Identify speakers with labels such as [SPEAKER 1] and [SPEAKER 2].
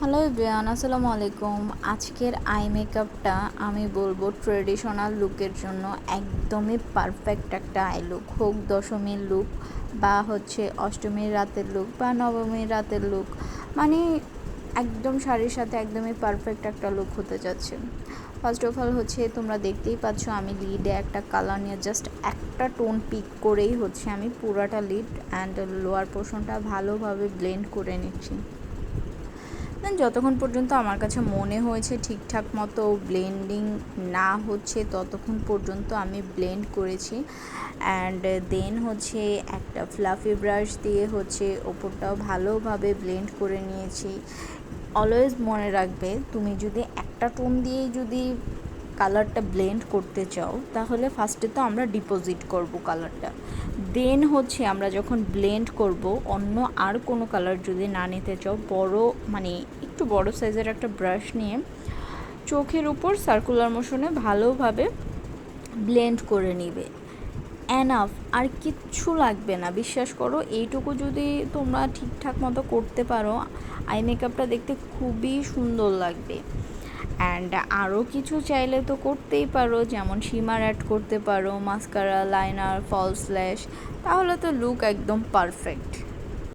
[SPEAKER 1] Hello everyone, আসসালামু আলাইকুম। আজকের আই মেকআপটা আমি বলবো ট্রেডিশনাল লুকের জন্য একদমই পারফেক্ট একটা আই লুক। হোক দশমীর লুক বা হচ্ছে অষ্টমীর রাতের লুক বা নবমীর রাতের লুক, মানে একদম শাড়ির সাথে একদমই পারফেক্ট একটা লুক হতে যাচ্ছে। ফার্স্ট অফ অল হচ্ছে তোমরা দেখতেই পাচ্ছ আমি লিডে একটা কালার নিয়ে জাস্ট একটা টোন পিক করেই হচ্ছে আমি পুরাটা লিড অ্যান্ড লোয়ার পোর্শনটা ভালোভাবে ব্লেন্ড করে নিচ্ছি। দেন যতক্ষণ পর্যন্ত আমার কাছে মনে হয়েছে ঠিকঠাক মতো ব্লেন্ডিং না হচ্ছে ততক্ষণ পর্যন্ত আমি ব্লেন্ড করেছি। অ্যান্ড দেন হচ্ছে একটা ফ্লাফি ব্রাশ দিয়ে হচ্ছে ওপরটাও ভালোভাবে ব্লেন্ড করে নিয়েছি। অলওয়েজ মনে রাখবে, তুমি যদি একটা টোন দিয়েই যদি কালারটা ব্লেন্ড করতে চাও তাহলে ফার্স্টে তো আমরা ডিপোজিট করব কালারটা, দেন হচ্ছে আমরা যখন ব্লেন্ড করব অন্য আর কোনো কালার যদি না নিতে চাও মানে একটু বড় সাইজের একটা ব্রাশ নিয়ে চোখের উপর সার্কুলার মোশনে ভালোভাবে ব্লেন্ড করে নিবে। এনাফ, আর কিচ্ছু লাগবে না, বিশ্বাস করো। এইটুকু যদি তোমরা ঠিকঠাক মতো করতে পারো আই মেকআপটা দেখতে খুবই সুন্দর লাগবে। অ্যান্ড আরও কিছু চাইলে তো করতেই পারো, যেমন শিমার অ্যাড করতে পারো, মাস্কারা, লাইনার, ফলস ল্যাশ, তাহলে তো লুক একদম পারফেক্ট।